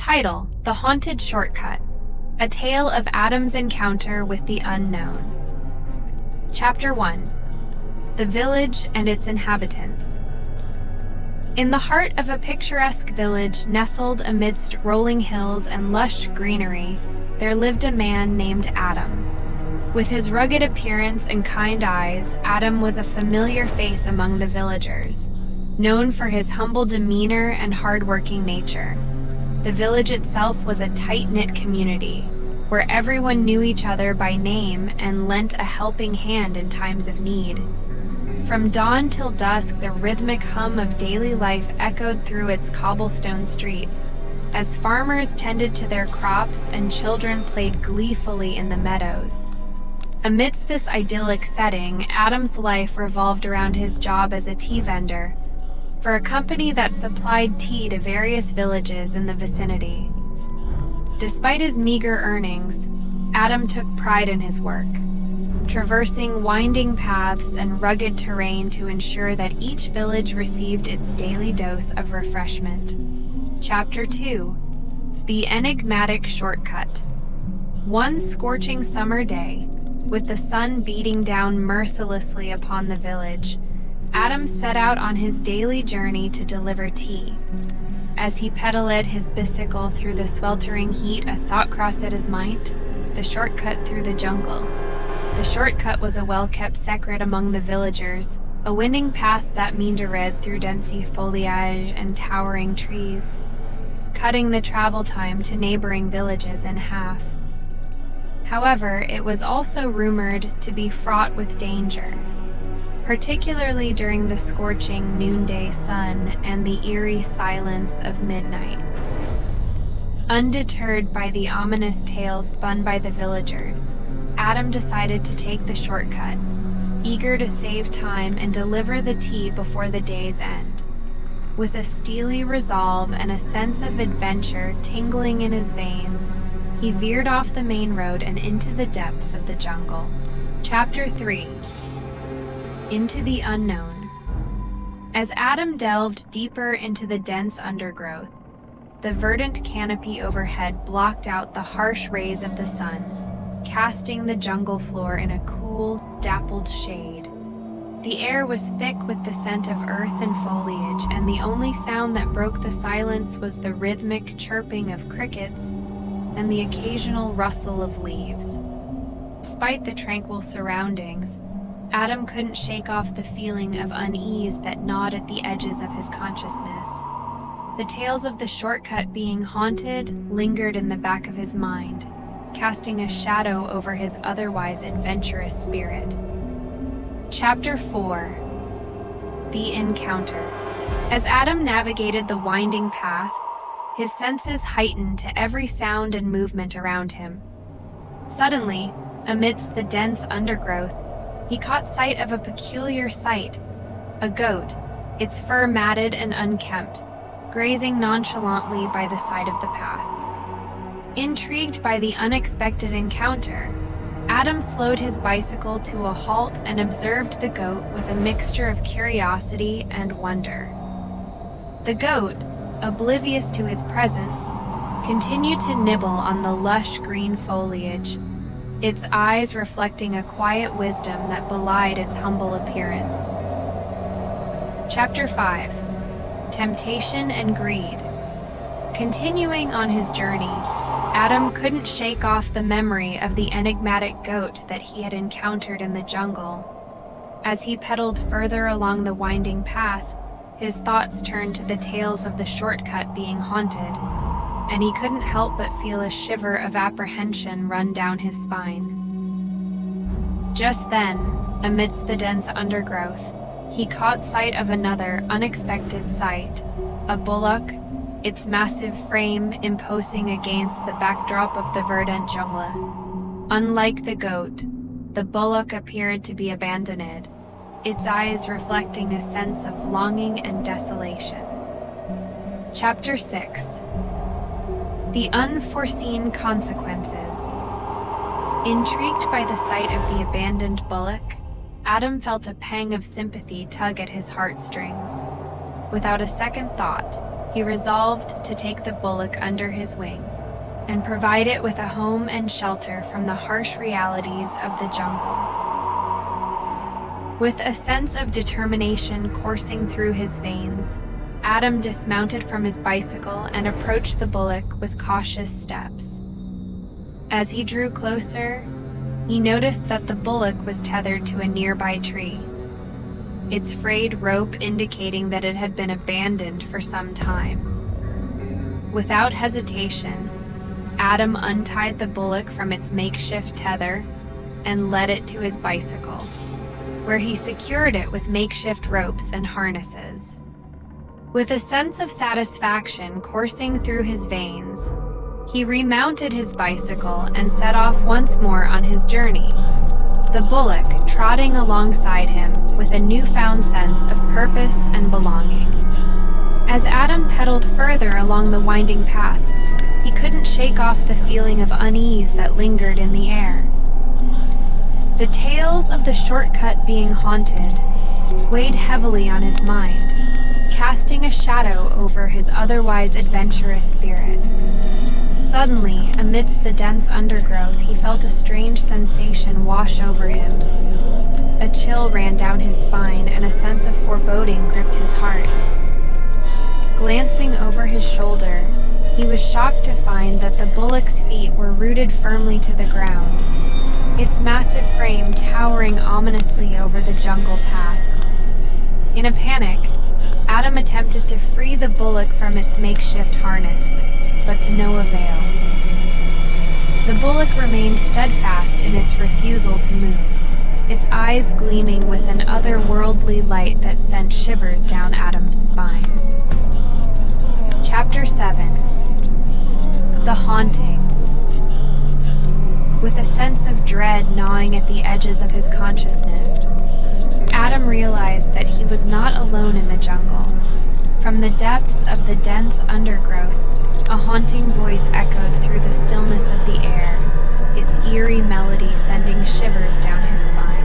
Title: The Haunted Shortcut. A tale of Adam's encounter with the unknown. Chapter 1. The Village and its Inhabitants. In the heart of a picturesque village nestled amidst rolling hills and lush greenery, there lived a man named Adam. With his rugged appearance and kind eyes, Adam was a familiar face among the villagers, known for his humble demeanor and hard-working nature. The village itself was a tight-knit community, where everyone knew each other by name and lent a helping hand in times of need. From dawn till dusk, the rhythmic hum of daily life echoed through its cobblestone streets, as farmers tended to their crops and children played gleefully in the meadows. Amidst this idyllic setting, Adam's life revolved around his job as a tea vendor for a company that supplied tea to various villages in the vicinity. Despite his meager earnings, Adam took pride in his work, traversing winding paths and rugged terrain to ensure that each village received its daily dose of refreshment. Chapter 2. The Enigmatic Shortcut. One scorching summer day, with the sun beating down mercilessly upon the village, Adam set out on his daily journey to deliver tea. As he pedaled his bicycle through the sweltering heat, a thought crossed his mind: the shortcut through the jungle. The shortcut was a well-kept secret among the villagers, a winding path that meandered through dense foliage and towering trees, cutting the travel time to neighboring villages in half. However, it was also rumored to be fraught with danger, particularly during the scorching noonday sun and the eerie silence of midnight. Undeterred by the ominous tales spun by the villagers, Adam decided to take the shortcut, eager to save time and deliver the tea before the day's end. With a steely resolve and a sense of adventure tingling in his veins, he veered off the main road and into the depths of the jungle. Chapter 3. Into the Unknown. As Adam delved deeper into the dense undergrowth, the verdant canopy overhead blocked out the harsh rays of the sun, casting the jungle floor in a cool, dappled shade. The air was thick with the scent of earth and foliage, and the only sound that broke the silence was the rhythmic chirping of crickets and the occasional rustle of leaves. Despite the tranquil surroundings, Adam couldn't shake off the feeling of unease that gnawed at the edges of his consciousness. The tales of the shortcut being haunted lingered in the back of his mind, casting a shadow over his otherwise adventurous spirit. Chapter 4. The Encounter. As Adam navigated the winding path, his senses heightened to every sound and movement around him. Suddenly, amidst the dense undergrowth, he caught sight of a peculiar sight: a goat, its fur matted and unkempt, grazing nonchalantly by the side of the path. Intrigued by the unexpected encounter, Adam slowed his bicycle to a halt and observed the goat with a mixture of curiosity and wonder. The goat, oblivious to his presence, continued to nibble on the lush green foliage, its eyes reflecting a quiet wisdom that belied its humble appearance. Chapter 5. Temptation and Greed. Continuing on his journey, Adam couldn't shake off the memory of the enigmatic goat that he had encountered in the jungle. As he pedaled further along the winding path, his thoughts turned to the tales of the shortcut being haunted, and he couldn't help but feel a shiver of apprehension run down his spine. Just then, amidst the dense undergrowth, he caught sight of another unexpected sight: a bullock, its massive frame imposing against the backdrop of the verdant jungle. Unlike the goat, the bullock appeared to be abandoned, its eyes reflecting a sense of longing and desolation. Chapter 6. The Unforeseen Consequences. Intrigued by the sight of the abandoned bullock, Adam felt a pang of sympathy tug at his heartstrings. Without a second thought, he resolved to take the bullock under his wing and provide it with a home and shelter from the harsh realities of the jungle. With a sense of determination coursing through his veins, Adam dismounted from his bicycle and approached the bullock with cautious steps. As he drew closer, he noticed that the bullock was tethered to a nearby tree, its frayed rope indicating that it had been abandoned for some time. Without hesitation, Adam untied the bullock from its makeshift tether and led it to his bicycle, where he secured it with makeshift ropes and harnesses. With a sense of satisfaction coursing through his veins, he remounted his bicycle and set off once more on his journey, the bullock trotting alongside him with a newfound sense of purpose and belonging. As Adam pedaled further along the winding path, he couldn't shake off the feeling of unease that lingered in the air. The tales of the shortcut being haunted weighed heavily on his mind, casting a shadow over his otherwise adventurous spirit. Suddenly, amidst the dense undergrowth, he felt a strange sensation wash over him. A chill ran down his spine and a sense of foreboding gripped his heart. Glancing over his shoulder, he was shocked to find that the bullock's feet were rooted firmly to the ground, its massive frame towering ominously over the jungle path. In a panic, Adam attempted to free the bullock from its makeshift harness, but to no avail. The bullock remained steadfast in its refusal to move, its eyes gleaming with an otherworldly light that sent shivers down Adam's spine. Chapter 7. The Haunting. With a sense of dread gnawing at the edges of his consciousness, Adam realized that he was not alone in the jungle. From the depths of the dense undergrowth, a haunting voice echoed through the stillness of the air, its eerie melody sending shivers down his spine.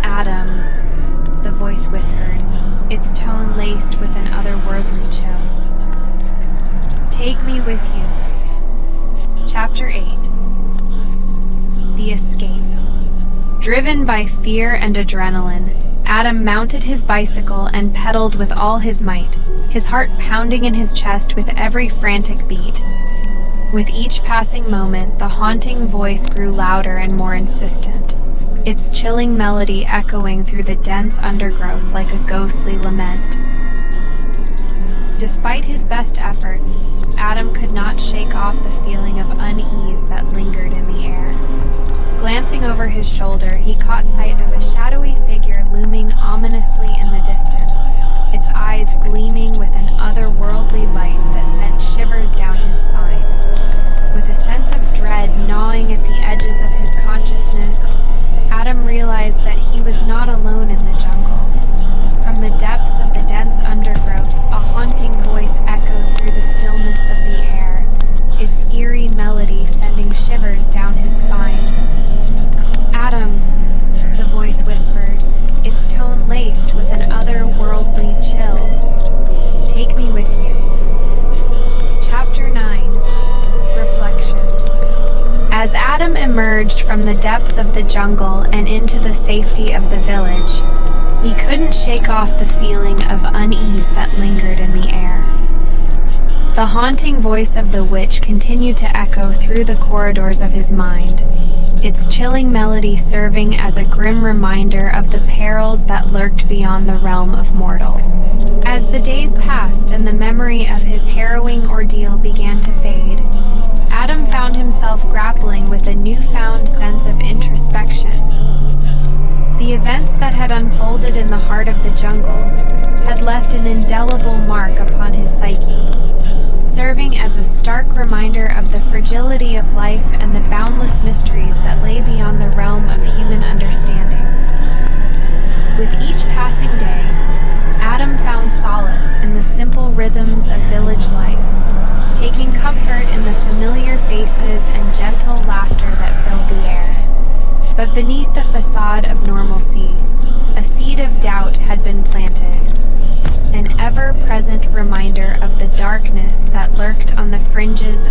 "Adam," the voice whispered, its tone laced with an otherworldly chill. "Take me with you." Chapter 8. The Escape. Driven by fear and adrenaline, Adam mounted his bicycle and pedaled with all his might, his heart pounding in his chest with every frantic beat. With each passing moment, the haunting voice grew louder and more insistent, its chilling melody echoing through the dense undergrowth like a ghostly lament. Despite his best efforts, Adam could not shake off the feeling of unease that lingered in the air. Glancing over his shoulder, he caught sight of a shadowy figure looming ominously in the distance, its eyes gleaming with an otherworldly light that sent shivers down his spine. With a sense of dread gnawing at the edges of his consciousness, Adam realized that he was not alone in the jungle. From the depths of the dense undergrowth, a haunting voice echoed through the stillness of the air, its eerie melody sending shivers down his spine. "Adam," the voice whispered, its tone laced with an otherworldly chill. "Take me with you." Chapter 9. Reflections. As Adam emerged from the depths of the jungle and into the safety of the village, he couldn't shake off the feeling of unease that lingered in the air. The haunting voice of the witch continued to echo through the corridors of his mind, its chilling melody serving as a grim reminder of the perils that lurked beyond the realm of mortal. As the days passed and the memory of his harrowing ordeal began to fade, Adam found himself grappling with a newfound sense of introspection. The events that had unfolded in the heart of the jungle had left an indelible mark upon his psyche, serving as a stark reminder of the fragility of life and the boundless mysteries that lay beyond the realm of human understanding. With each passing day, Adam found solace in the simple rhythms of village life, taking comfort in the familiar faces and gentle laughter that filled the air. But beneath the facade of normalcy, a seed of doubt had been planted. an ever-present reminder of the darkness that lurked on the fringes